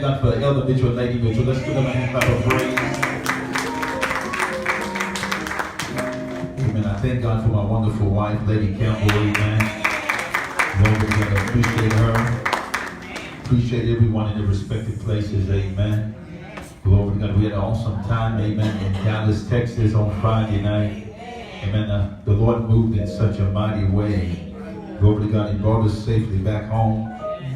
God for Elder Mitchell and Lady Mitchell. Let's give them a hand clap of praise. Amen. I thank God for my wonderful wife, Lady Campbell. Amen. Lord, we're going to appreciate her. Appreciate everyone in their respective places. Amen. Glory to God. We had an awesome time. Amen. In Dallas, Texas on Friday night. Amen. The Lord moved in such a mighty way. Glory to God. He brought us safely back home.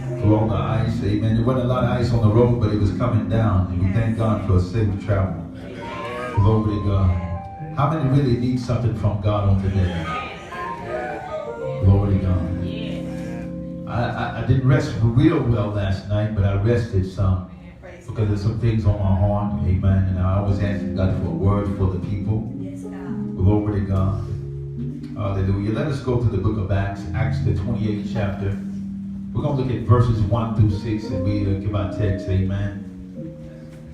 Through all the ice, amen. There wasn't a lot of ice on the road, but it was coming down. And we thank God for a safe travel. Glory to God. How many really need something from God on today? Glory to God. I didn't rest real well last night, but I rested some because there's some things on my heart. Amen. And I always ask God for a word for the people. Glory to God. Hallelujah. Let us go to the book of Acts, Acts the 28th chapter. We're going to look at verses 1 through 6 and we give our text. Amen.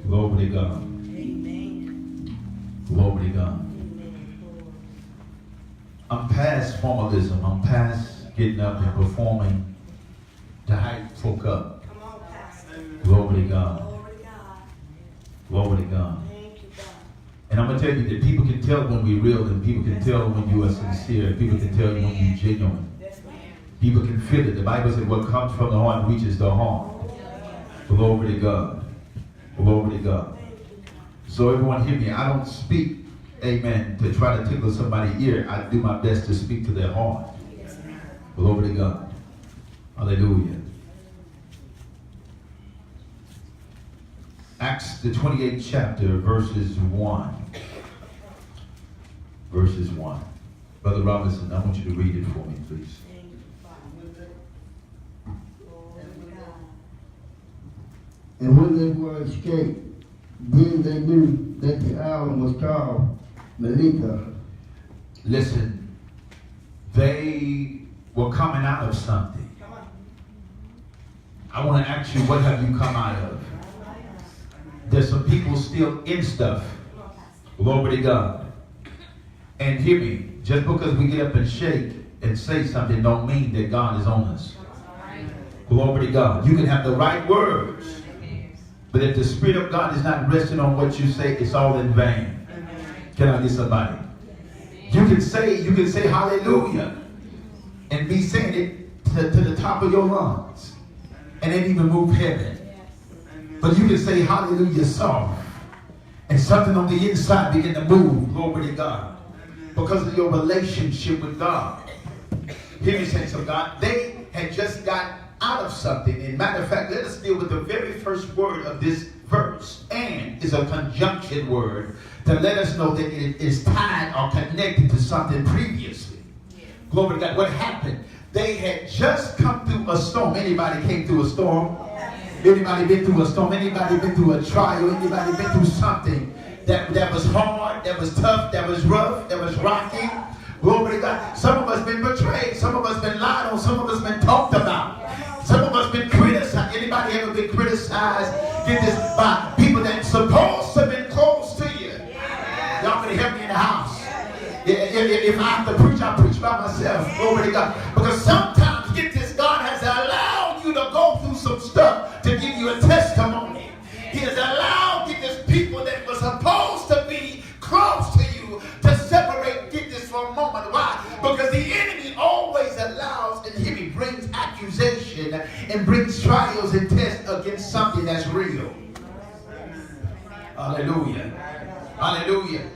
Glory to God. Amen. Glory to God. Amen. I'm past formalism. I'm past getting up and performing to hype folk up. Come on, Pastor. Glory to God. Glory to God. Glory to God. Thank you, God. And I'm going to tell you that people can tell when we're real, and people can tell when you are sincere. People can tell when you're genuine. People can feel it. The Bible said what comes from the heart reaches the heart. Glory to God. Glory to God. So everyone hear me. I don't speak, amen, to try to tickle somebody's ear. I do my best to speak to their heart. Glory to God. Hallelujah. Acts the 28th chapter, verses 1. Verses 1. Brother Robinson, I want you to read it for me, please. And when they were escaped, then they knew that the island was called Melita. Listen, they were coming out of something. I want to ask you, what have you come out of? There's some people still in stuff. Glory to God. And hear me, just because we get up and shake and say something don't mean that God is on us. Glory to God. You can have the right words, but if the Spirit of God is not resting on what you say, it's all in vain. Can I get somebody? You can say hallelujah and be saying it to the top of your lungs and it even move heaven. But you can say hallelujah soft and something on the inside begin to move. Glory to God. Because of your relationship with God. Hear me, saints of God. They had just got out of something. And matter of fact, let us deal with the very first word of this verse. And is a conjunction word to let us know that it is tied or connected to something previously. Yeah. Glory to God. What happened? They had just come through a storm. Anybody came through a storm? Anybody been through a storm? Anybody been through a trial? Anybody been through something that was hard, that was tough, that was rough, that was rocky? Glory to God. Some of us been betrayed. Some of us been lied on. Some of us been talked about. Some of us been criticized. Anybody ever been criticized? Get this, by people that supposed to have been close to you. Y'all gonna help me in the house. If I have to preach, I preach by myself. Glory to God. Because sometimes, get this, God has allowed you to go through some stuff to give you a testimony. He has allowed, get this, people that were supposed to be close to you to separate, get this, for a moment. Why? Because the enemy always allows, and he brings accusation and brings trials and tests against something that's real. Hallelujah. Hallelujah.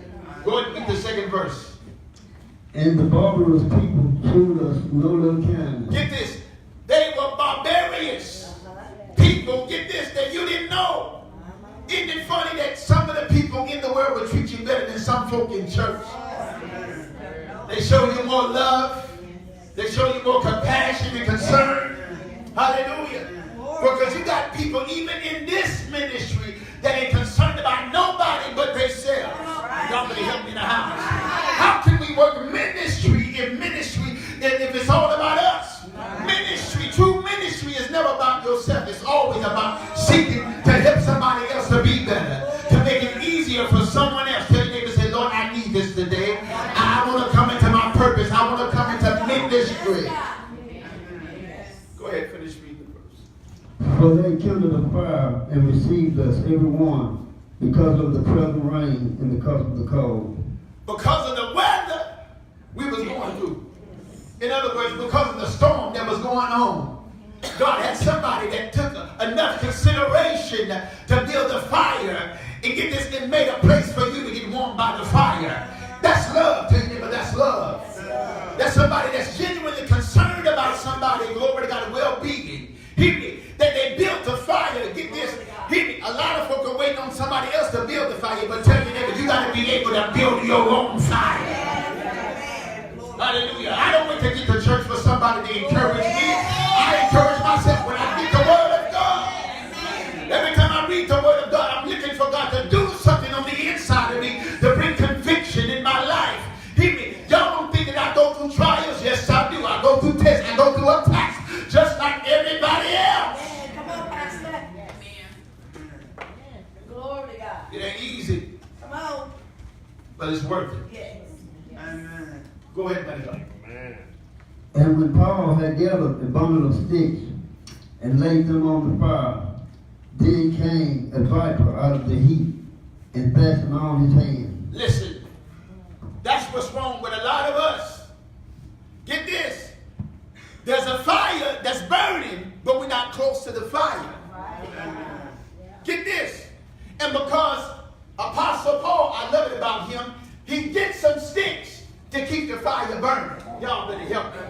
Go ahead and read the second verse. And the barbarous people showed us no little kindness. Get this. They were barbarians. People, get this, that you didn't know. Isn't it funny that some of the people in the world will treat you better than some folk in church? They show you more love. They show you more compassion and concern. Hallelujah. Because you got people even in this ministry that ain't concerned about nobody but themselves. Y'all better help me in the house. How can we work ministry if it's all about us? Ministry, true ministry is never about yourself. It's always about seeking to help somebody else to be better, to make it easier for someone else. Tell your neighbor, say, Lord, I need this today. I want to come into my purpose. I want to come into ministry. Go ahead, finish reading the verse. For they kindled a fire and received us, every one, because of the present rain and because of the cold. Because of the weather we was going through. In other words, because of the storm that was going on. God had somebody that took enough consideration to build a fire and get this and made a place for you to get warmed by the fire. That's love to you, but that's love. That's somebody that's genuinely concerned about somebody, glory to God, well-being. Hear me, that they built a fire. Get this, hear me, a lot of folk are waiting on somebody else to build the fire, but tell your neighbor, you got to be able to build your own fire. Hallelujah. I don't wait to get to church for somebody to encourage me. I encourage myself when I read the Word of God. Every time I read the Word of God, I'm looking for God to do something on the inside of me to bring conviction in my life. Hear me. Y'all don't think that I go through trials. Yes, I do. I go through tests. I go through attacks just like everybody else. Come on, Pastor. Glory to God. It ain't easy, Come on. but it's worth it. Yes. Amen. Go ahead, man. Amen. And when Paul had gathered a bundle of sticks and laid them on the fire, then came a viper out of the heat and fastened on his hand. Listen, that's what's wrong with a lot of us. Get this. There's a fire that's burning, but we're not close to the fire. Get this. And because Apostle Paul, I love it about him, he gets some sticks to keep the fire burning. Y'all better help me.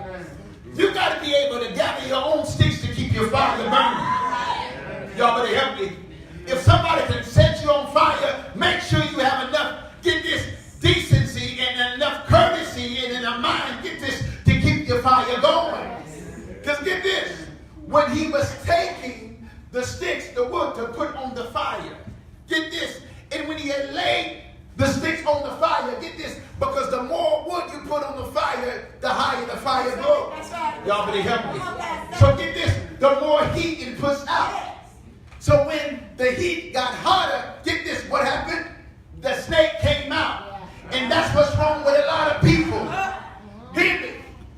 You got to be able to gather your own sticks to keep your fire burning. Y'all better help me. If somebody can set you on fire, make sure you have enough, get this, decency and enough courtesy and in a mind, get this, to keep your fire going. Because get this, when he was taking the sticks, the wood to put on the fire, get this, and when he had laid the sticks on the fire, get this, because the more wood you put on the fire, the higher the fire goes. Y'all better help me. So get this, the more heat it puts out. So when the heat got hotter, get this, what happened? The snake came out. And that's what's wrong with a lot of people. Hear me.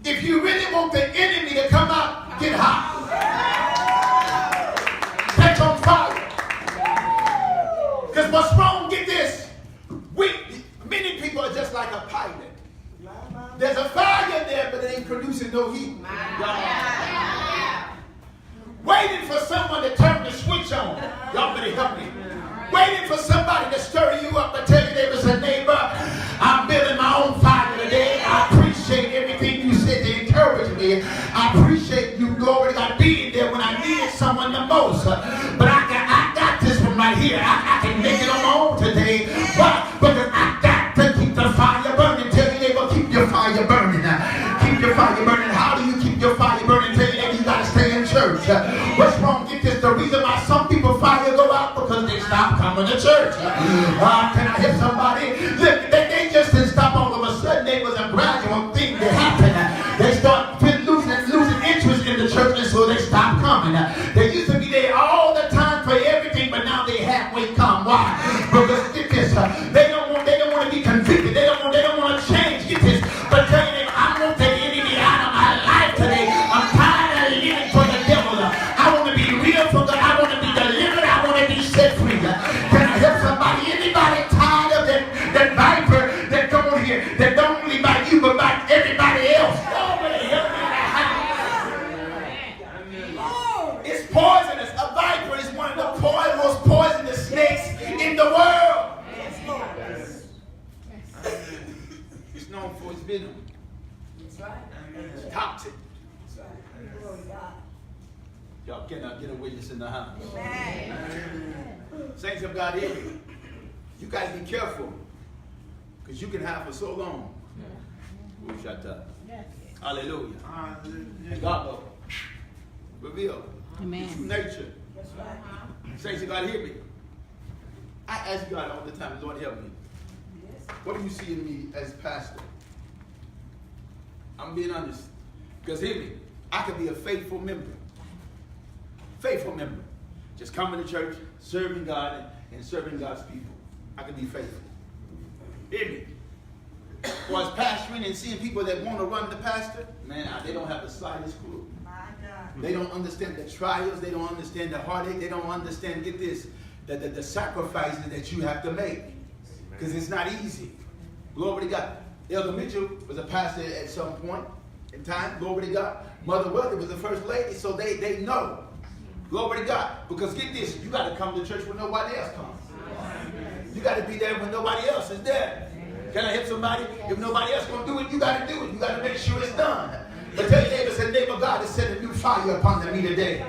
If you really want the enemy to come out, get hot. Catch on fire. Because what's wrong, get this. Many people are just like a pilot. There's a fire there, but it ain't producing no heat. Waiting for someone to turn the switch on. Y'all better help me. Waiting for somebody to stir you up and tell you there was a neighbor. I'm building my own fire today. I appreciate everything you said to encourage me. I appreciate you, glory to God, being there when I needed someone the most. But I got this one right here. I can make it on my own today. Why? Because I got to keep the fire burning. Tell your neighbor, keep your fire burning. Keep your fire burning. How do you keep your fire burning? Tell your neighbor, you got to stay in church. What's wrong? Get this. The reason why some people fire go out because they stop coming to church. Can I hear somebody? Look, they just didn't stop all of a sudden. There was a gradual thing that happened. They start losing interest in the church, and so they stopped coming. They used to be there all the time for everything, but now they halfway come. Why? Because get this, they don't want to be convicted. They don't want to change. Get this, but tell you, I want the enemy out of my life today. I'm tired of living for the devil. I want to be real for God. I want to be delivered. I want to be set free. Can I help somebody? Anybody tired of that viper that come on here that don't only bite you but bite everybody else? Nobody help me. It's poisonous. A viper is one of the most poisonous snakes in the world. It's known for its venom. It's toxic. Y'all cannot get a witness in the house. Saints of God, here, you got to be careful because you can have for so long. Ooh, shut up. Hallelujah. And God will reveal true nature. Saints of God, hear me. I ask God all the time, Lord, help me. What do you see in me as pastor? I'm being honest. Because hear me, I can be a faithful member. Faithful member. Just coming to church, serving God, and serving God's people. I can be faithful. Hear me. Or as pastoring and seeing people that want to run the pastor, man, they don't have the slightest clue. They don't understand the trials. They don't understand the heartache. They don't understand, get this, the sacrifices that you have to make. Because it's not easy. Glory to God. Elder Mitchell was a pastor at some point in time. Glory to God. Mother Wealthy was the first lady, so they know. Glory to God. Because get this, you got to come to church when nobody else comes. You got to be there when nobody else is there. Can I help somebody? If nobody else going to do it, you got to do it. You got to make sure it's done. But tell your neighbor, say, neighbor, God has set a new fire upon me today.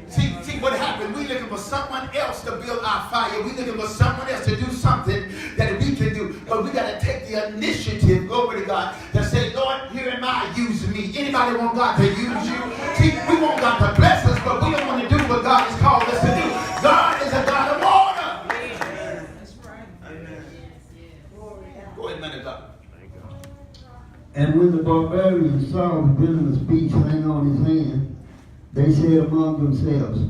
See what happened? We looking for someone else to build our fire. We looking for someone else to do something that we can do. But we got to take the initiative, glory to God, to say, Lord, here am I, use me. Anybody want God to use you? See, we want God to bless us, but we don't want to do what God has called us to do. God is a God of order. That's right. Amen. Go ahead, man of God. And when the barbarians saw the villainous beast hang on his hand, they said among themselves,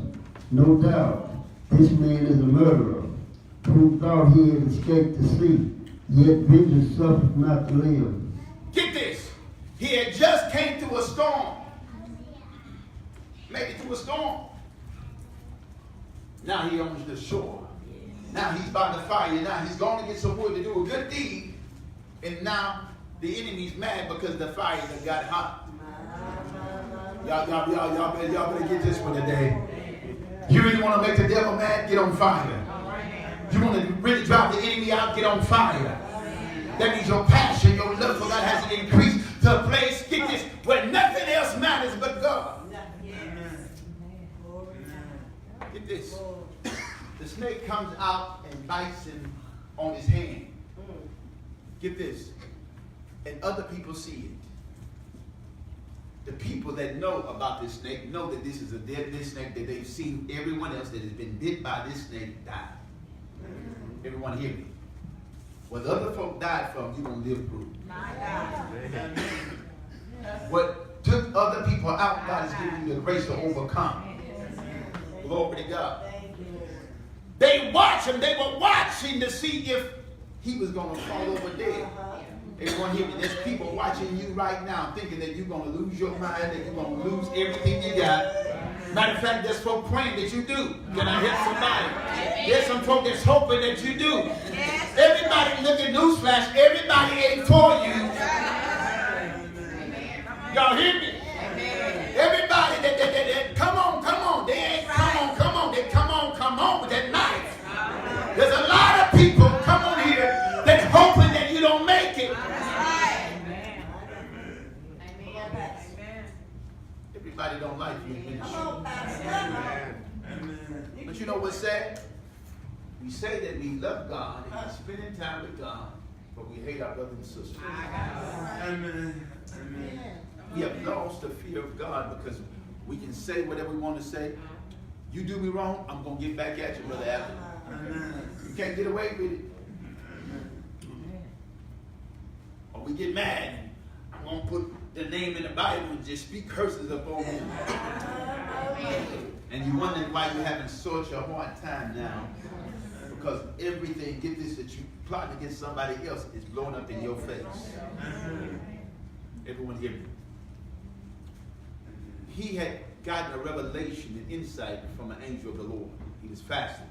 no doubt, this man is a murderer, who thought he had escaped the sea, yet vengeance suffered not to live. Get this. He had just came through a storm. Made it through a storm. Now he owns the shore. Now he's by the fire. Now he's going to get some wood to do a good deed. And now the enemy's mad because the fire has got hot. Y'all better get this one today. You really want to make the devil mad? Get on fire. You want to really drive the enemy out? Get on fire. That means your passion, your love for God has increased to a place, get this, where nothing else matters but God. Get this. The snake comes out and bites him on his hand. Get this. And other people see it. The people that know about this snake know that this is a deadly snake, that they've seen everyone else that has been bit by this snake die. Everyone hear me? What other folk died from, you're going to live through. What took other people out, God has given you the grace to overcome. Glory to God. They watched him. They were watching to see if he was going to fall over dead. Everyone hear me? There's people watching you right now thinking that you're going to lose your mind, that you're going to lose everything you got. Matter of fact, there's folk praying that you do. Can I help somebody? There's some folk that's hoping that you do. Everybody, look at newsflash, everybody ain't for you. Y'all hear me? Everybody that come on. They ain't come on. They come on with that knife. There's a lot of people, come on here, that hoping that you don't make it. Everybody don't like you in ministry. But you know what's sad? We say that we love God and we're spending time with God, but we hate our brothers and sisters. Amen. We have lost the fear of God because we can say whatever we want to say. You do me wrong, I'm going to get back at you, Brother Allen. You can't get away with it. Or we get mad. I'm going to put the name in the Bible and just speak curses upon him. And you wondering why you're having such a hard time now. Because everything, get this, that you plotting against somebody else is blowing up in your face. Everyone hear me. He had gotten a revelation, an insight from an angel of the Lord. He was fasting.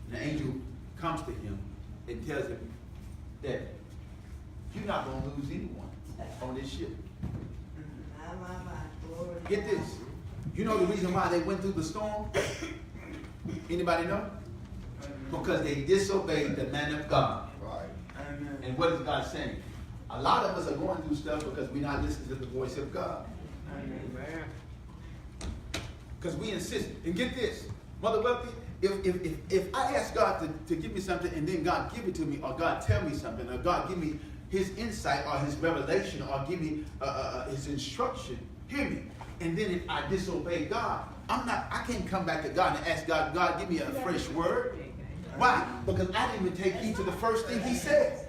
And the angel comes to him and tells him that you're not going to lose anyone on this ship. Get this. You know the reason why they went through the storm? Anybody know? Because they disobeyed the man of God. Right. And what is God saying? A lot of us are going through stuff because we're not listening to the voice of God. Because we insist. And get this, Mother Wealthy, if I ask God to give me something and then God give it to me, or God tell me something, or God give me his insight or his revelation, or give me his instruction, hear me. And then if I disobey God, I can't come back to God and ask God, give me a fresh word. Why? Because I didn't even take heed to the first thing he said.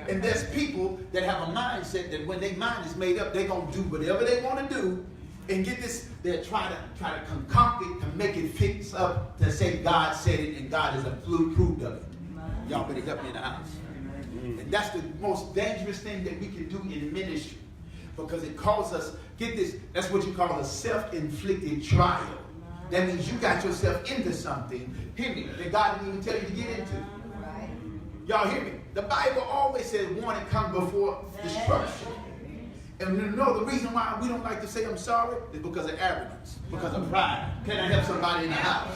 And there's people that have a mindset that when their mind is made up, they're going to do whatever they want to do. And get this, they'll try to concoct it to make it fix up, to say God said it and God is a proof of it. Y'all better help me in the house. And that's the most dangerous thing that we can do in ministry. because it calls us, get this, that's what you call a self-inflicted trial. That means you got yourself into something, hear me, that God didn't even tell you to get into. Y'all hear me? The Bible always says warning comes before destruction. And you know the reason why we don't like to say I'm sorry is because of arrogance, because of pride. Can I help somebody in the house?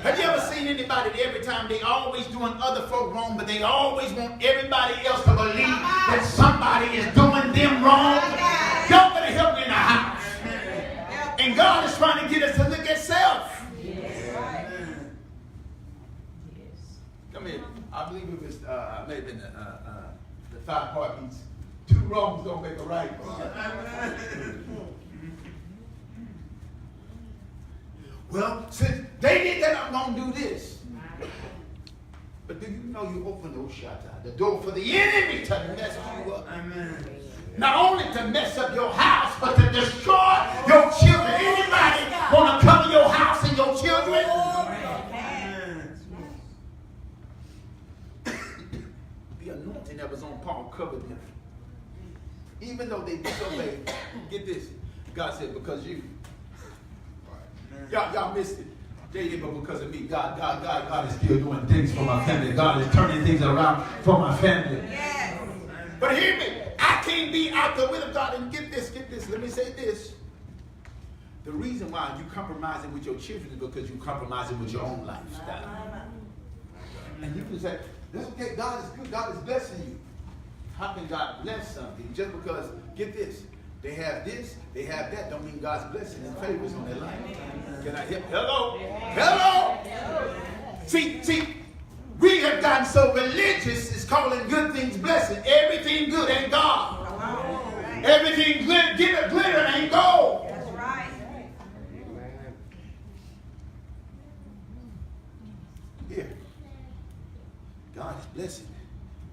Have you ever seen anybody that every time they always doing other folk wrong, but they always want everybody else to believe that somebody is doing them wrong? Y'all better help me in the house. And God is trying to get us to look at self. Come here. I believe it was maybe the 5 heartbeats. 2 wrongs don't make a right. Well, since they did that, I'm going to do this. But do you know you open the door for the enemy to mess you up? Amen. Not only to mess up your house, but to destroy your children. Anybody want to cover your house and your children? The anointing that was on Paul covered them. Even though they disobeyed, get this. God said, because you. Y'all missed it. They did, but because of me, God is still doing things for my family. God is turning things around for my family. Yes. But hear me. I can't be out the will of God. And get this. Let me say this. The reason why you're compromising with your children is because you're compromising with your own lifestyle. And you can say, that's okay. God is good. God is blessing you. How can God bless something just because, get this, they have this, they have that, don't mean God's blessing and favors on their life. Can I help? Hello? See, we have gotten so religious, it's calling good things blessing. Everything good ain't God. Everything glitter ain't gold. That's right. Here, God is blessing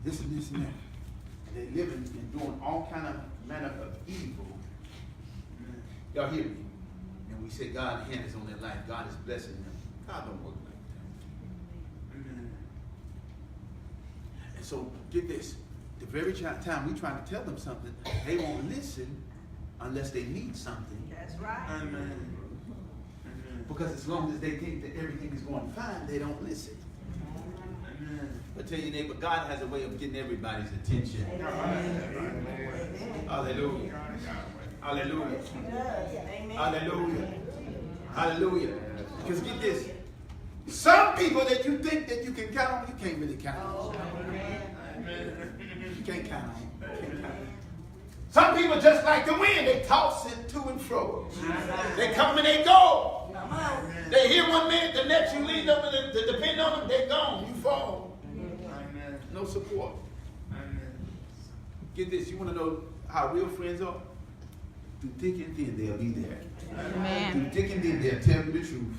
this and this and that. They living and doing all kind of manner of evil. Y'all hear me? And we say God's hand is on their life. God is blessing them. God don't work like that. And so get this. The very time we trying to tell them something, they won't listen unless they need something. That's right. Amen. Because as long as they think that everything is going fine, they don't listen. But tell your neighbor, God has a way of getting everybody's attention. Hallelujah. Hallelujah. Hallelujah. Hallelujah. Because get this. Some people that you think that you can count on, you can't really count on. You can't count on them. Some people just like the wind. They toss it to and fro. They come and they go. They hear one minute, the next you lean over to depend on them, they're gone. You fall. No support. Get this, you want to know how real friends are? Through thick and thin, they'll be there. Amen. Through thick and thin, they'll tell you the truth.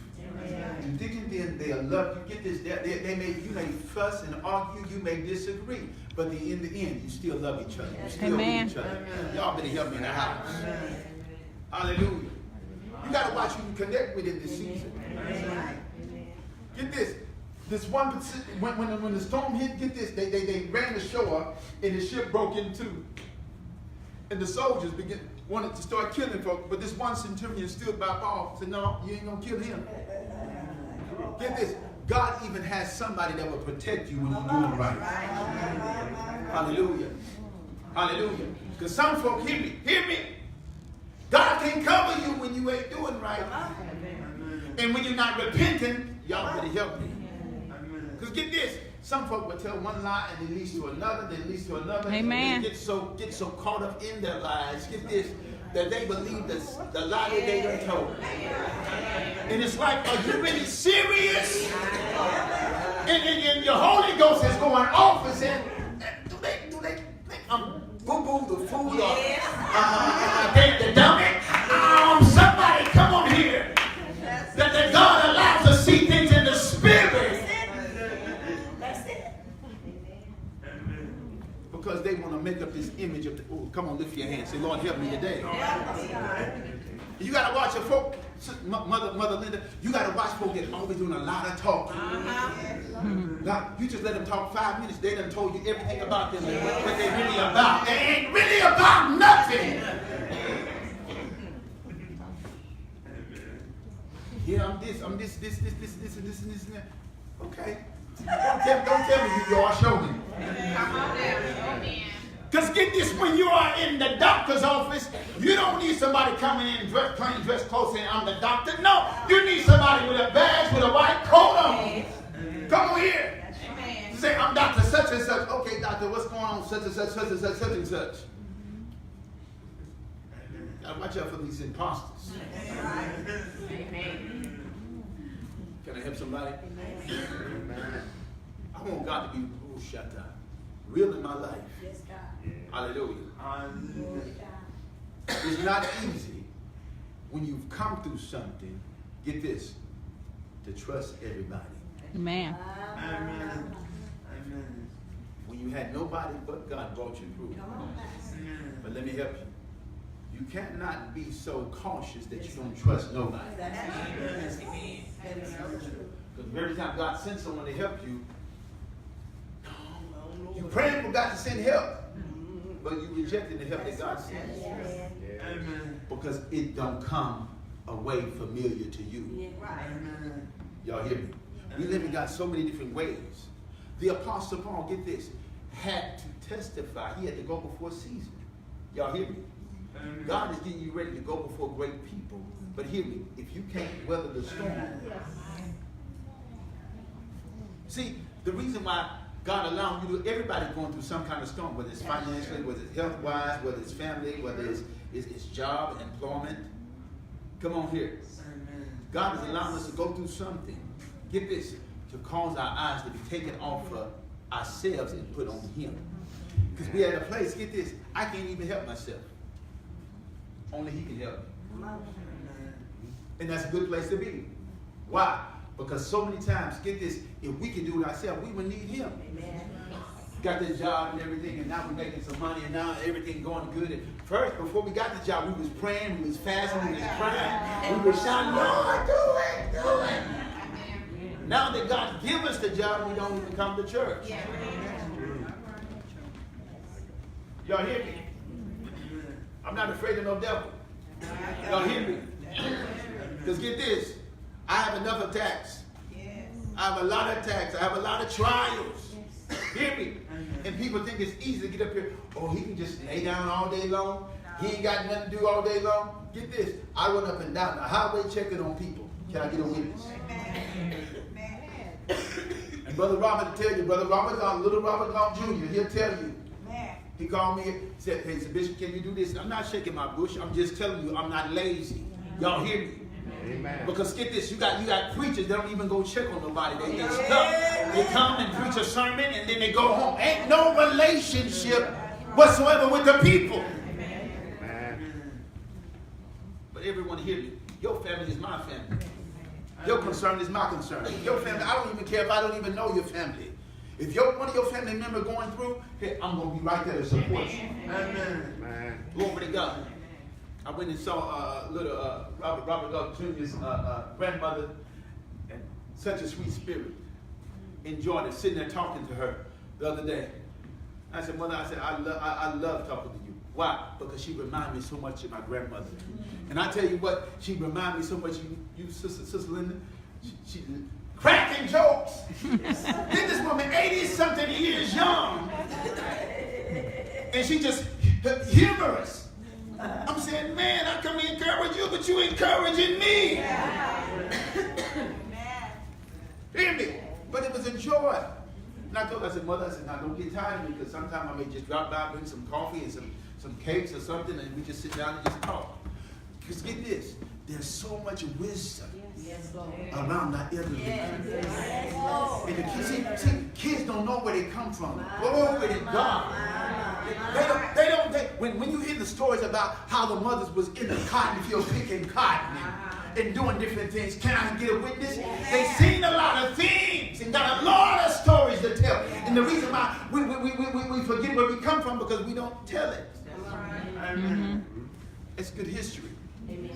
Through thick and thin, they'll love you. Get this, you may fuss and argue, you may disagree, but in the end, you still love each other. You still love each other. Y'all better help me in the house. Hallelujah. You got to watch who you connect with in this season. Get this. This one, when the storm hit, get this, they ran ashore and the ship broke in two. And the soldiers wanted to start killing folks, but this one centurion stood by Paul and said, no, you ain't going to kill him. Get this, God even has somebody that will protect you when you're doing right. Hallelujah. Hallelujah. Because some folk, hear me. God can cover you when you ain't doing right. And when you're not repenting, y'all better help me. Because get this, some folk will tell one lie and it leads to another, then leads to another. Amen. And they get so caught up in their lies, get this, that they believe the lie that they done told. And it's like, are you really serious? And your Holy Ghost is going off and saying, do they boo-boo the food or the dummy? Somebody come on here. That God allows us to see things in the spirit. Because they want to make up this image of come on, lift your hand. Say, Lord, help me today. You got to watch your folk, Mother Linda, you got to watch folk that always doing a lot of talking. Now, you just let them talk 5 minutes, they done told you everything about them and what they really about. They ain't really about nothing. Yeah, I'm this, and that. Okay. Don't tell me who you are, show me. Come on now. Because get this, when you are in the doctor's office, you don't need somebody coming in plain dressed clothes saying, I'm the doctor. No, you need somebody with a badge, with a white coat on. Come on here. You say, I'm Dr. Such and Such. Okay, doctor, what's going on? Such and such, such and such, such and such. Gotta watch out for these imposters. Can I help somebody? I want God to be real in my life. Yes, God. Hallelujah. Hallelujah. It's not easy when you've come through something, get this, to trust everybody. Amen. Amen. Amen. When you had nobody but God brought you through. Come on, Pastor. But let me help you. You cannot be so cautious that you don't trust nobody. That's true. That is so true. Because every time God sends someone to help you, you're praying for God to send help, but you rejected the help that God sent. Amen. Because it don't come away familiar to you. Amen. Y'all hear me? We live in God so many different ways. The Apostle Paul, get this, had to testify. He had to go before Caesar. Y'all hear me? Amen. God is getting you ready to go before great people. But hear me, if you can't weather the storm. See, the reason why God allowed you to, everybody going through some kind of storm, whether it's financially, whether it's health-wise, whether it's family, whether it's job, employment. Come on here. Amen. God is allowing us to go through something. Get this, to cause our eyes to be taken off of ourselves and put on Him. Because we are at a place, get this, I can't even help myself. Only He can help me. And that's a good place to be. Why? Because so many times, get this, if we can do it ourselves, we would need Him. Amen. Got this job and everything, and now we're making some money, and now everything going good. And first, before we got the job, we was praying, we was fasting, we was crying, we was shouting, Lord, do it. Now that God give us the job, we don't even come to church. Y'all hear me? I'm not afraid of no devil. Y'all hear me? Because get this, I have enough attacks. I have a lot of attacks. I have a lot of trials. Hear me? And people think it's easy to get up here. Oh, he can just lay down all day long. He ain't got nothing to do all day long. Get this. I run up and down the highway checking on people. Can I get a witness? And Brother Robert will tell you, Brother Robert, little Robert Long Jr., he'll tell you. He called me and said, hey, Bishop, can you do this? I'm not shaking my bush. I'm just telling you, I'm not lazy. Y'all hear me? Amen. Because get this, you got preachers that don't even go check on nobody. They get stuck. They come and preach a sermon and then they go home. Ain't no relationship whatsoever with the people. Amen. But everyone hear me. Your family is my family. Your concern is my concern. Your family, I don't even care if I don't even know your family. If one of your family members going through, hey, I'm going to be right there to support you. Amen. Glory to God. I went and saw little Robert Doug Jr.'s grandmother, and such a sweet spirit. Enjoyed it, sitting there talking to her the other day. I said, Mother, I love talking to you. Why? Because she reminded me so much of my grandmother. And I tell you what, she reminded me so much of you Sister Linda. She cracking jokes. Then this woman, 80-something years young, and she just humorous. I'm saying, man, I come to encourage you, but you encouraging me. Hear me? But it was a joy. And I told her, I said, Mother, now don't get tired of me, because sometimes I may just drop by, bring some coffee and some cakes or something, and we just sit down and just talk. Because get this, there's so much wisdom around that elderly. And the kids don't know where they come from. Glory to God. When you hear the stories about how the mothers was in the cotton field picking cotton and doing different things, can I get a witness? They seen a lot of things and got a lot of stories to tell. And the reason why we forget where we come from, because we don't tell it. Amen. It's good history. Amen.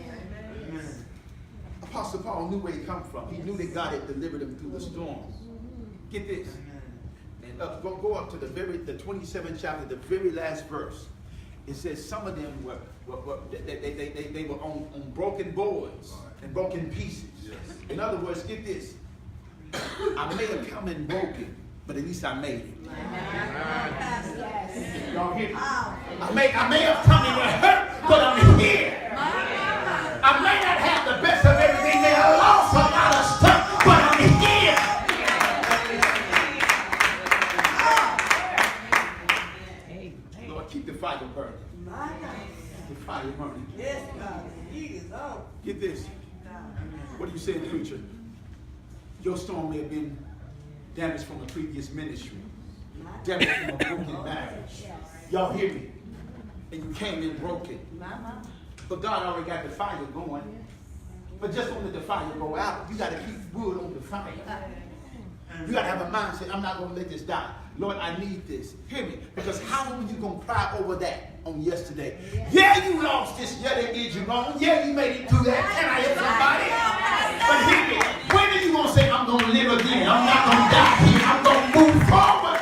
Apostle Paul knew where he come from. He knew that God had delivered him through the storms. Get this. And go up to the 27th chapter, the very last verse. It says some of them were they were on broken boards. and broke in pieces. In other words, get this. I may have come in broken, but at least I made it. Y'all hear me? I may have come in hurt, but I'm here. I may not have the best of everything. May have lost a lot of stuff, but I'm here. Lord, keep the fire burning. Keep the fire burning. Yes, God. He is on. Get this. What are you saying, preacher? Your storm may have been damaged from a previous ministry, damaged from a broken marriage. Y'all hear me? And you came in broken. But God already got the fire going. But just don't let the fire go out. You got to keep wood on the fire. You got to have a mindset, I'm not going to let this die. Lord, I need this. Hear me. Because how long are you going to cry over that on yesterday? Yeah, you lost this. Yeah, they did you wrong. Yeah, you made it through that. Can I hear somebody? But hear me. When are you going to say, I'm going to live again? I'm not going to die here. I'm going to move forward.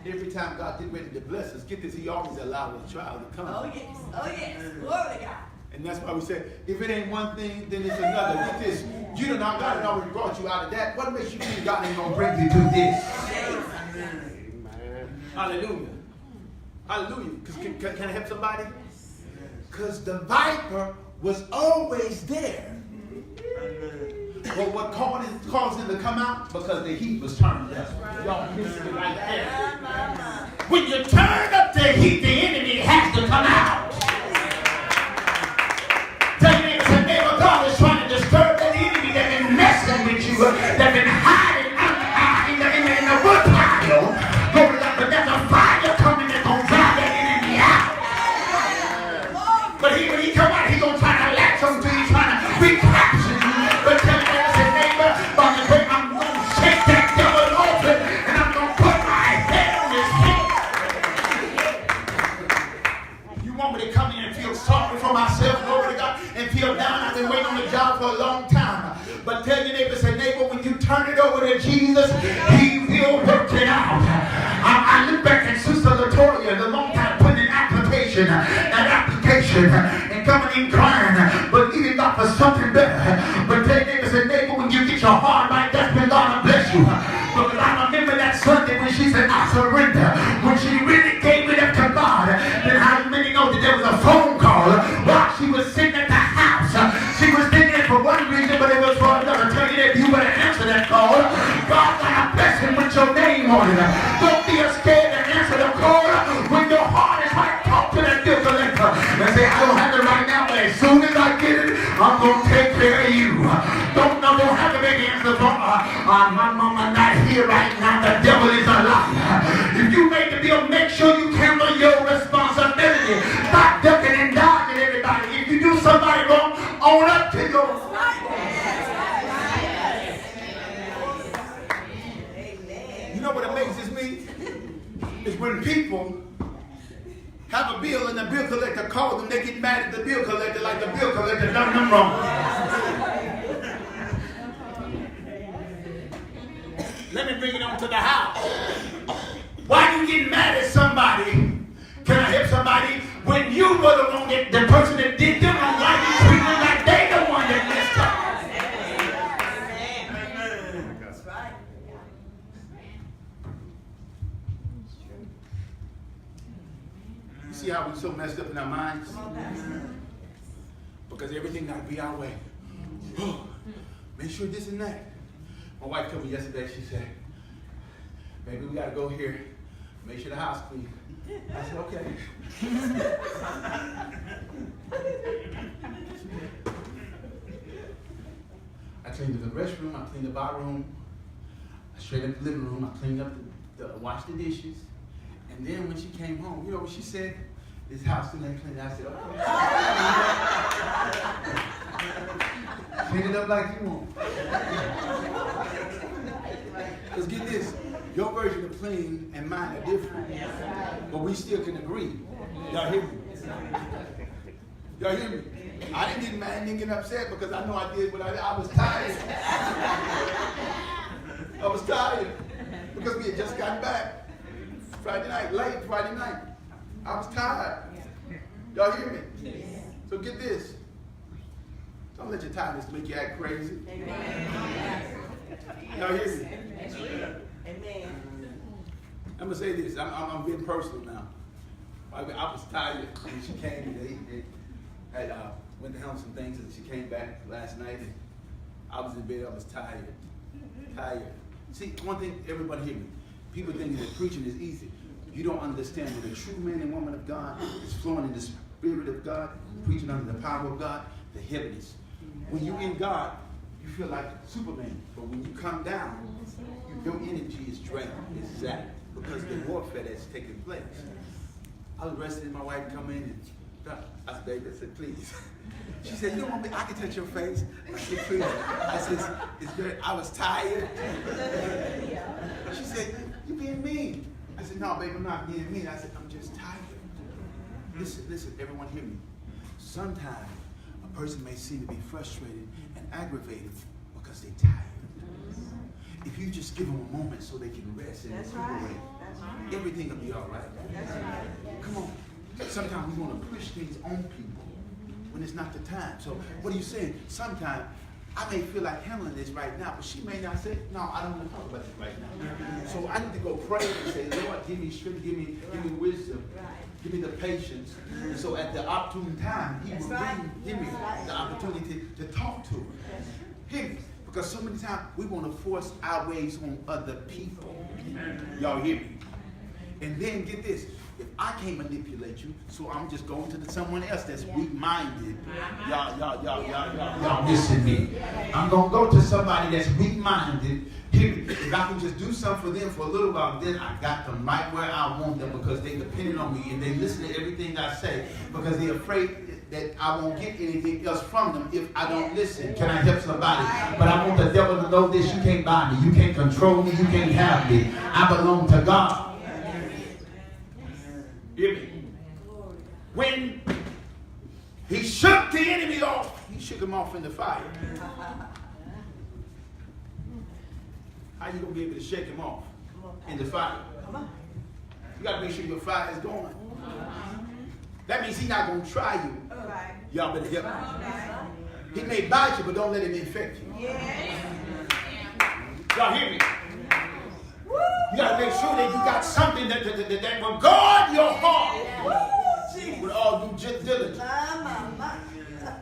Every time God get ready to bless us, get this, he always allows a trial to come. Oh, yes. Oh, yes. Glory to God. And that's why we say, if it ain't one thing, then it's another. Get this. You know, God had already brought you out of that. What makes you think God ain't going to bring you to this? Amen. Hallelujah. Hallelujah. Can I help somebody? Because the viper was always there. But what caused him to come out? Because the heat was turned up. Y'all missed it right there. When you turn up the heat, the enemy has to come out. God is trying to disturb that enemy that's been messing with you, that's been hiding in the wood pile. But there's a fire coming that's going to drive that enemy out. But when he come out, he's going to try to latch on to you, trying to recapture you. But tell me, say, neighbor, I'm going to shake that devil open, and I'm going to put my head on his head. You want me to come in and feel sorry for myself, glory to God, and feel down? I've been waiting on the job for a long time. But tell your neighbor, say, neighbor, when you turn it over to Jesus, he will work it out. I look back at Sister Latoya, the long time putting an application, and coming in crying, believing God for something better. But tell your neighbor, say, neighbor, when you get your heart right, that's when God will bless you. Because I remember that Sunday when she said, I surrender. When she really gave it up to God, then how many know that there was a phone call while she was sitting at the house? She was thinking it for one reason, but it was for another. Tell you that you better answer that call. God got a blessing with your name on it. Don't be scared to answer the call when your heart is right. Talk to that bill collector and say, I don't have it right now, but as soon as I get it, I'm going to take care of you. Don't have to make answer the phone. My mama not here right now. The devil is a liar. If you make the bill, make sure you handle your responsibility. Stop ducking and dodging everybody. If you do somebody wrong, own up to your You know what amazes me? Is when people have a bill and the bill collector calls them, they get mad at the bill collector like the bill collector done them wrong. Let me bring it on to the house. Why you get mad at somebody? Can I help somebody? When you were the one that the person that did them wrong, why you treat them like they the one that messed up? That's right. You see how we so messed up in our minds? Because everything got to be our way. Make sure this and that. My wife told me yesterday, she said, maybe we got to go here, make sure the house clean. I said, okay. I cleaned the restroom, I cleaned up our room, I straightened up the living room, I cleaned up washed the dishes. And then when she came home, you know what she said? This house still ain't clean. I said, okay. Clean it up like you want. Because get this, your version of clean and mine are different. But we still can agree. Y'all hear me? Y'all hear me? I didn't get mad, didn't get upset because I know I did what I was tired. I was tired because we had just gotten back. Friday night, late Friday night. I was tired. Y'all hear me? So get this. Don't let your tiredness make you act crazy. Y'all hear me? Amen. I'm gonna say this. I'm getting personal now. I was tired when she came. They went to help some things, and she came back last night. And I was in bed. I was tired. See, one thing, everybody hear me. People think that preaching is easy. You don't understand when a true man and woman of God is flowing in the Spirit of God, preaching under the power of God, the heavens. When you're in God, you feel like Superman. But when you come down, your energy is drained. It's zapped because the warfare that's taking place. I was resting, my wife come in and I said, baby, I said, please. She said, you don't want me, I can touch your face. I said, please. I said, it's good. I was tired. She said, you being mean. I said, no, baby, I'm not being mean. I said, I'm just tired. Listen, everyone hear me. Sometimes a person may seem to be frustrated and aggravated because they're tired. If you just give them a moment so they can rest and recuperate, everything will be all right. Come on. Sometimes we want to push things on people when it's not the time. So what are you saying? Sometimes I may feel like handling this right now, but she may not say, no, I don't want to talk about it right now. So I need to go pray and say, Lord, give me strength, give me wisdom, give me the patience. And so at the opportune time, He will give me the opportunity to talk to her. Hear me. Because so many times we want to force our ways on other people. Y'all hear me? And then get this. If I can't manipulate you, so I'm just going to someone else that's weak-minded. Y'all listen to me. I'm going to go to somebody that's weak-minded. If I can just do something for them for a little while, then I got them right where I want them because they depended on me and they listen to everything I say because they're afraid that I won't get anything else from them if I don't listen. Can I help somebody? But I want the devil to know this. You can't buy me. You can't control me. You can't have me. I belong to God. Hear me? When He shook the enemy off, He shook him off in the fire. How you going to be able to shake him off in the fire? You got to make sure your fire is going. That means He's not going to try you. Y'all better help me. He may bite you, but don't let him infect you. Y'all hear me? You got to make sure that you got something that will guard your heart with all due diligence.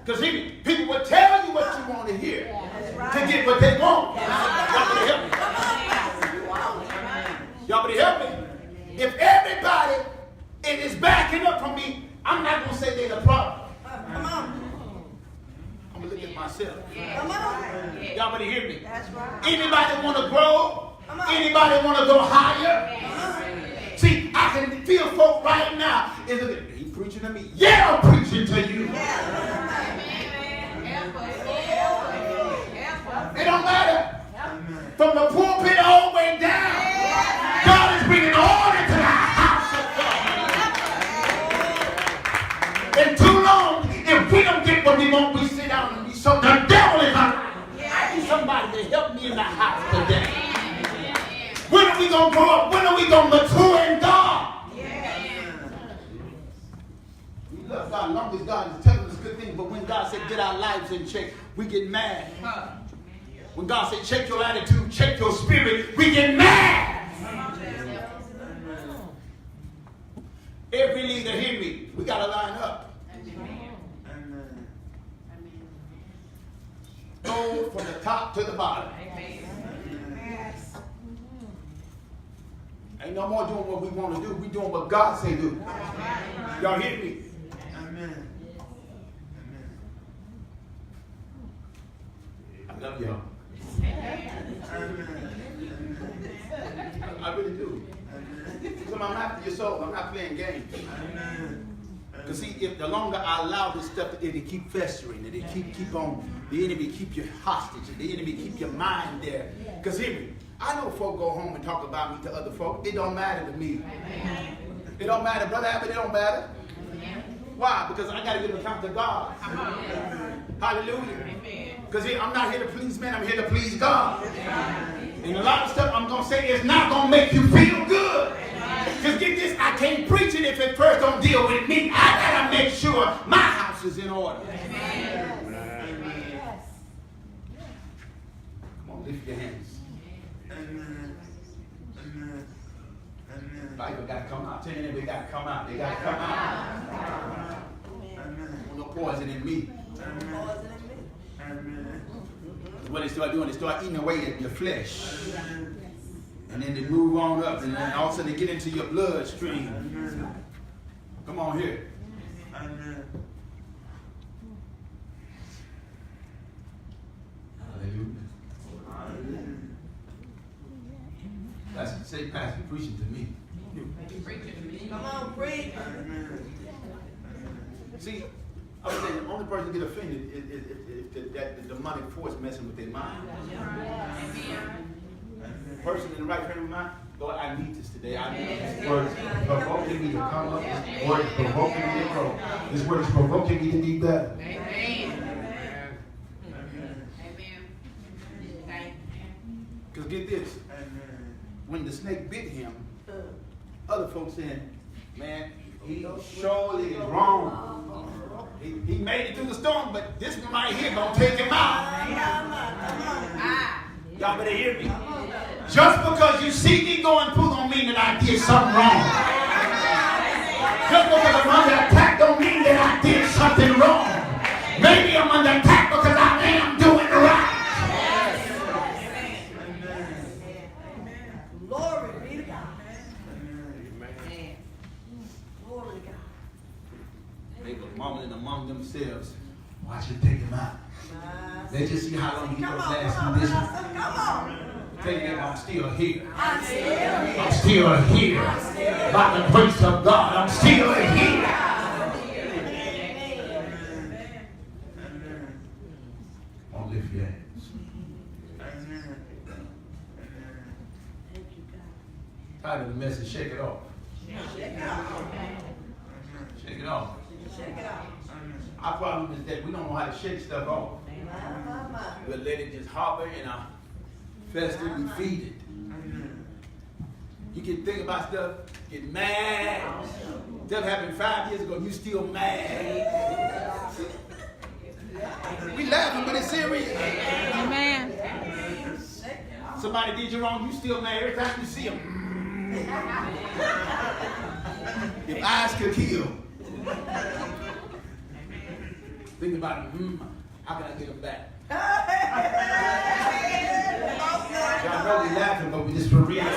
Because people will tell you what you want to hear to get what they want. Y'all better help me. Y'all better help me. If everybody is backing up from me, I'm not going to say they're the problem. I'm going to look at myself. Y'all better hear me. Anybody want to grow? Anybody want to go higher? See, I can feel folk right now. He preaching to me. Yeah, I'm preaching to you. It don't matter. From the pulpit all the way down, God is bringing order to the house of God. And too long, if we don't get what we want, we sit down and be so. The devil is alive. I need somebody to help me in the house today. When are we going to grow up? When are we going to mature in God? We love God as long as God is telling us good things. But when God said get our lives in check, we get mad. When God said check your attitude, check your spirit, we get mad. Every leader, hear me. We got to line up. Go from the top to the bottom. Ain't no more doing what we want to do. We doing what God say do. Y'all hear me? Amen. I love y'all. I really do. So I'm after your soul. I'm not playing games. Because see, if the longer I allow this stuff, it'll keep festering. It'll keep on. The enemy keep you hostage. The enemy keep your mind there. Because hear me. I know folk go home and talk about me to other folk. It don't matter to me. It don't matter, Brother Abbott. It don't matter. Why? Because I got to give account to God. Hallelujah. Because I'm not here to please men. I'm here to please God. And a lot of stuff I'm going to say is not going to make you feel good. Because get this, I can't preach it if it first don't deal with me. I gotta make sure my house is in order. Come on, lift your hands. Bible got to come out. Tell you that they got to come out. They got to come out. No poison in me. What they start doing, they start eating away at your flesh. And then they move on up, and then all of a sudden they get into your bloodstream. Come on here. Hallelujah. That's the same pastor preaching to me. Come on, preach. See, I was saying the only person to get offended is that the demonic force messing with their mind. The person in the right frame of mind, Lord, I need this today. I need this word provoking me to come up. This word is provoking me to grow. This word is provoking me to be better. Because get this, when the snake bit him, other folks saying, man, he surely is wrong. He made it through the storm, but this one right here gonna take him out. Y'all better hear me. Just because you see me going through don't mean that I did something wrong. Just because I'm under attack don't mean that I did something wrong. Maybe I'm under attack because I am doing right. Glory be to God. Glory to God. They were mumbling among themselves. Watch it take him out. Let's just see how long he gonna last through this one. Come on. Tell you I'm still here. I'm still here. I'm still here. By the grace of God, I'm still here. Come on, lift your hands. Title of the message, shake it off. Shake it off. Shake it off. Shake it off. Our problem is that we don't know how to shake stuff off. We'll let it just harbor in our fester, we feed it. You can think about stuff, get mad. Stuff happened 5 years ago, you still mad. We laughing, but it's serious. Amen. Somebody did you wrong, you still mad every time you see them. If eyes could kill. Think about it, how can I get them back? Y'all know we laughing, but we just for real. I'm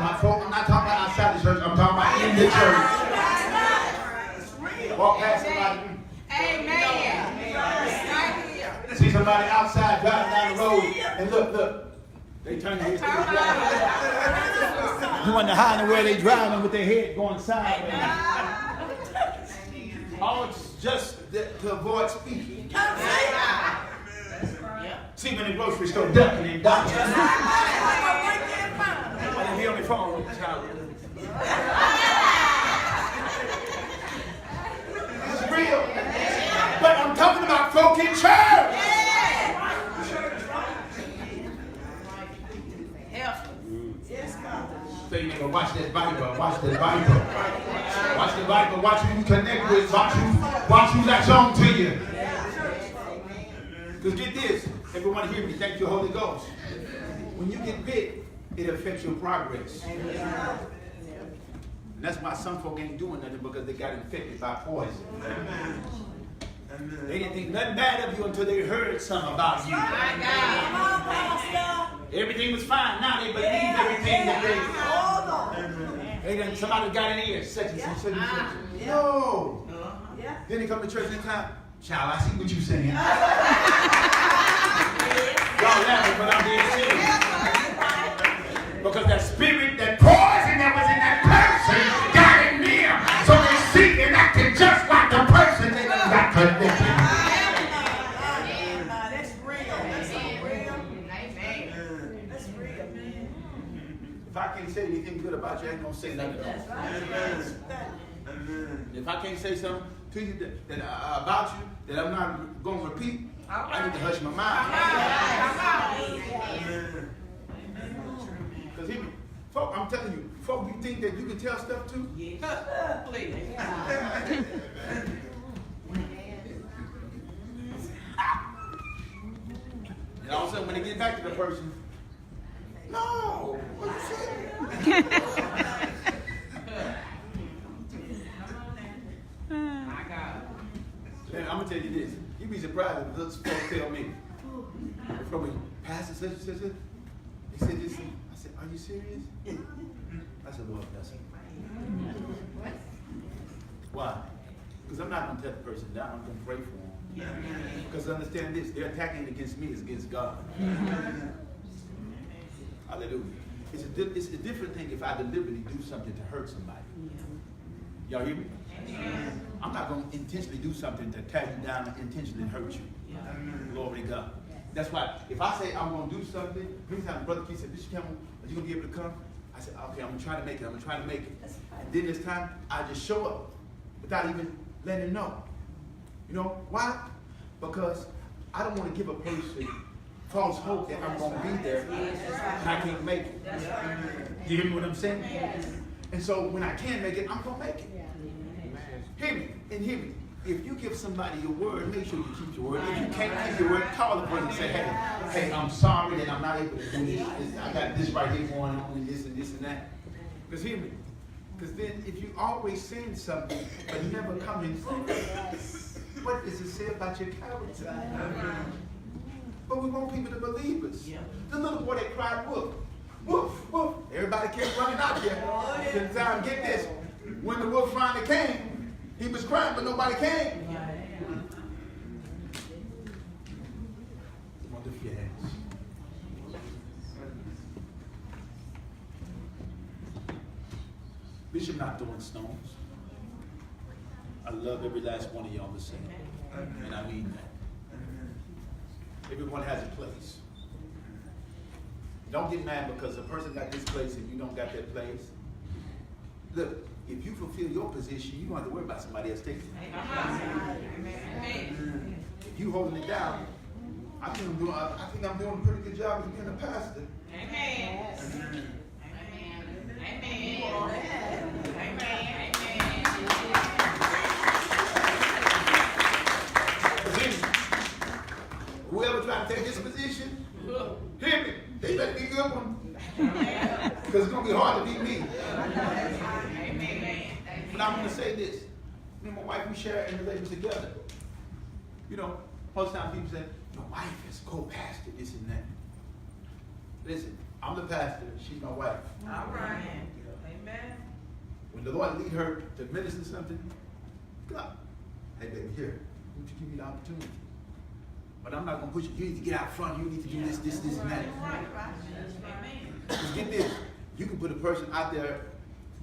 not talking about outside the church, I'm talking about in the church. Walk past somebody. Amen. See somebody outside driving down the road, and look. They turn their heads to the side. You wonder how in the world they driving with their head going sideways. All it's just to avoid speaking. See when the grocery store ducking and dodging. I didn't hear on the phone with the child. It's real. But I'm talking about folk in church. So you nigga, watch that Bible, watch that Bible. Watch the Bible, watch who you connect with, watch who latch on to you. Because get this, everyone hear me, thank you Holy Ghost. When you get bit, it affects your progress. And that's why some folk ain't doing nothing because they got infected by poison. They didn't think nothing bad of you until they heard something about you. Everything was fine. Now they believe everything that they done, somebody got in here, such and such, such and such. No. Then they come to church next time. Child, I see what you're saying. Y'all laughing, but I'm being serious. Because that spirit, that poison that was in that person got in them. So they see and acting just like the person they got connected. That's real. That's real. That's real. If I can't say anything good about you, I ain't gonna say nothing else. If I can't say something to you that about you that I'm not gonna repeat, I need to hush my mouth. Because Folk, I'm telling you, folk, you think that you can tell stuff too? Yes. Please. And all of a sudden, when they get back to the person, no, what you saying? My God. And I'm gonna tell you this. You'd be surprised if those folks tell me. From me, Pastor such and such. He said this. I said, are you serious? I said, Lord, bless him. Why? Because I'm not gonna let the person down. I'm gonna pray for him. Because understand this, they're attacking against me is against God. Hallelujah. It's a different thing if I deliberately do something to hurt somebody. Y'all hear me? I'm not going to intentionally do something to tear you down and intentionally hurt you. Glory to God. That's why if I say I'm going to do something, many times Brother Keith said, Bishop Campbell, are you going to be able to come? I said, okay, I'm going to try to make it. I'm going to try to make it. And then this time, I just show up without even letting him know. You know why? Because I don't want to give a person false hope that I'm going to be there and I can't make it. Do you hear me what I'm saying? And so when I can make it, I'm going to make it. Hear me and hear me. If you give somebody your word, make sure you keep your word. If you can't keep your word, call the person and say, hey, I'm sorry that I'm not able to do this. I got this right here going on and this and that. Because hear me. Because then if you always saying something, but you never come and say, what does it say about your character? But we want people to believe us. The little boy that cried, woof, woof, woof. Everybody kept running out there. Till the time, get this. When the wolf finally came, he was crying, but nobody came. Come on, lift your hands. Bishop not throwing stones. I love every last one of y'all the same. And I mean that. Everyone has a place. Don't get mad because a person got this place and you don't got that place. Look, if you fulfill your position, you don't have to worry about somebody else taking it. If you holding it down, I think I'm doing a pretty good job of being a pastor. Amen. Whoever trying to take this position, hear me. They better be good one. Because it's going to be hard to beat me. But I'm going to say this. Me and my wife, we share in the labor together. You know, most times people say, your wife is co-pastor, this and that. Listen, I'm the pastor, she's my wife. All right. Amen. When the Lord lead her to minister something, God, hey baby, here, won't you give me the opportunity? But I'm not going to push you. You need to get out front. You need to do this, and that. Just get this. You can put a person out there,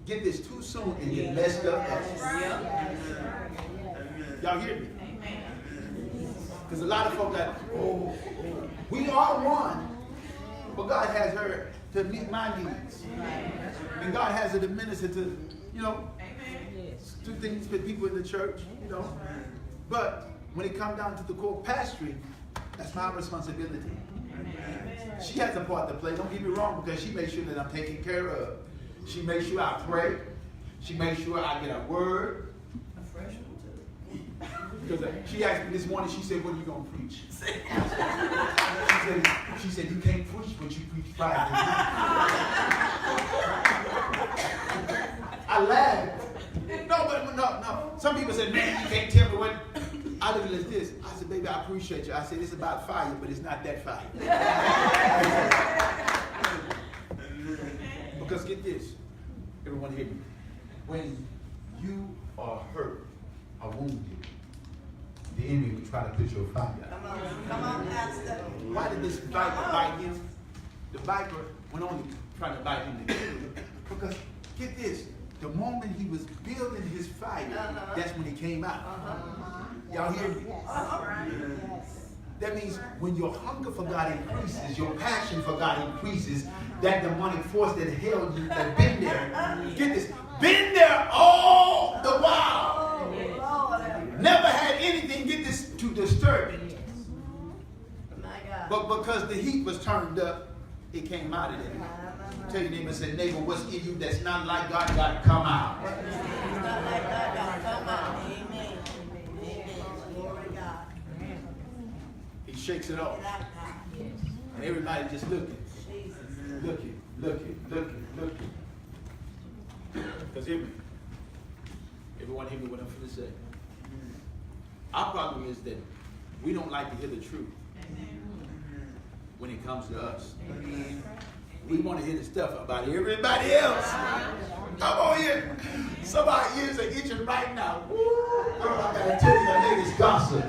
get this too soon and get messed up. Y'all hear me? Because a lot of folks got, we are one. But God has her to meet my needs. And God has her to minister to, do things for people in the church, But when it comes down to the core pastoring, that's my responsibility. She has a part to play. Don't get me wrong, because she makes sure that I'm taken care of. She makes sure I pray. She makes sure I get a word. Because she asked me this morning, she said, what are you going to preach? She said, you can't preach what you preach Friday. I laughed. No. Some people said, man, you can't tell me what. I look at it as this. I said, baby, I appreciate you. I said, it's about fire, but it's not that fire. Because get this. Everyone hear me. When you are hurt or wounded, the enemy will try to put your fire. Come on, Pastor. Why did this viper bite him? The viper went on trying to bite him. Because get this. The moment he was building his fire, that's when he came out. Y'all hear me? That means when your hunger for God increases, your passion for God increases, that demonic force that held you, that been there, get this, been there all the while. Never had anything, get this, to disturb it. But because the heat was turned up, It came out of them. Tell your neighbor, say, neighbor, what's in you that's not like God got to come out. It's not like God got to come out. Amen. Amen. Glory to God. He shakes it off. And everybody just looking. Looking. Because hear me. Everyone hear me what I'm going to say. Our problem is that we don't like to hear the truth when it comes to us. We want to hear the stuff about everybody else. Come on here. Some of our ears are itching right now. Woo. I got to tell you the latest gossip.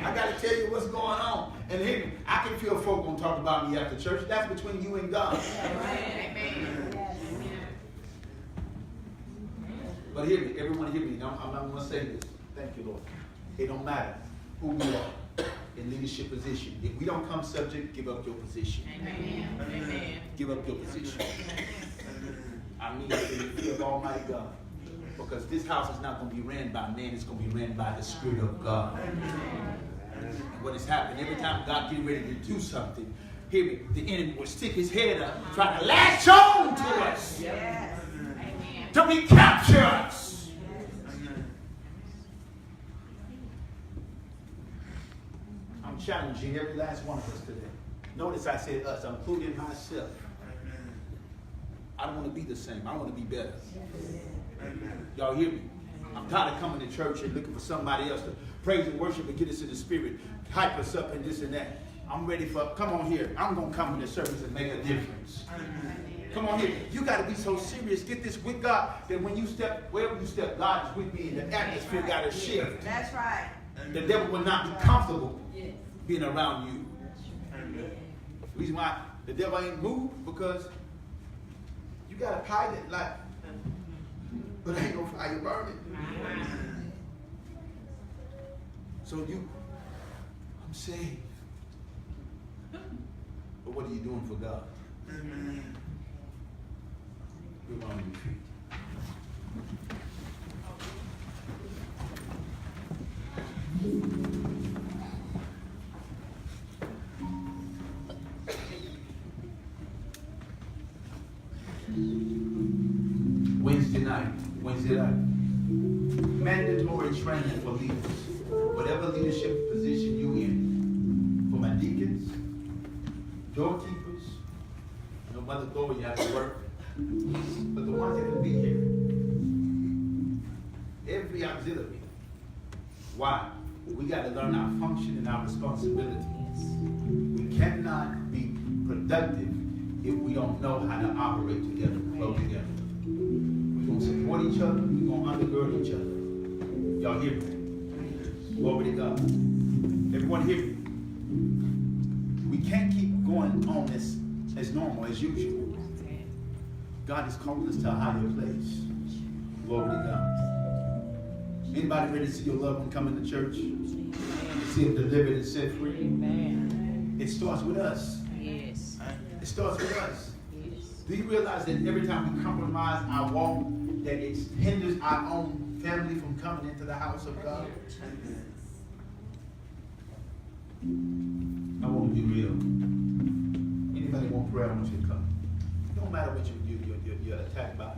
I got to tell you what's going on. And hear me, I can feel folk going to talk about me after church. That's between you and God. Amen. But hear me, everyone hear me. I'm not going to say this. Thank you, Lord. It don't matter who you are in leadership position. If we don't come subject, give up your position. Amen. Amen. Give up your position. I mean, in the fear of Almighty God. Because this house is not going to be ran by man, it's going to be ran by the Spirit of God. And what has happened, every time God get ready to do something, hear me, the enemy will stick his head up, try to latch on to us. Yes. To recapture us. I'm challenging every last one of us today. Notice I said us, I'm including myself. I don't want to be the same. I want to be better. Y'all hear me? I'm tired of coming to church and looking for somebody else to praise and worship and get us in the spirit, hype us up and this and that. I'm ready for, come on here. I'm going to come in the service and make a difference. Come on here. You got to be so serious. Get this with God that when you step, wherever you step, God is with me and the atmosphere got to shift. That's right. The devil will not be comfortable being around you. The reason why the devil ain't moved because you got a pilot light, but ain't no fire burning. So I'm saved. But what are you doing for God? We're on retreat. Wednesday night, mandatory training for leaders. Whatever leadership position you in, for my deacons, doorkeepers, no mother door, you have to work. But the ones that can be here, every auxiliary. Why? We got to learn our function and our responsibilities. We cannot be productive if we don't know how to operate together, flow together. We're going to support each other. We're going to undergird each other. Y'all hear me? Glory to God. Everyone hear me? We can't keep going on as normal, as usual. God is calling us to a higher place. Glory to God. Anybody ready to see your loved one come into church? See him delivered and set free? Amen. It starts with us. Yes. It starts with us. Yes. Do you realize that every time we compromise our walk, that it hinders our own family from coming into the house of God? I want to be real. Anybody want prayer? I want you to come. No matter what you're attacked by.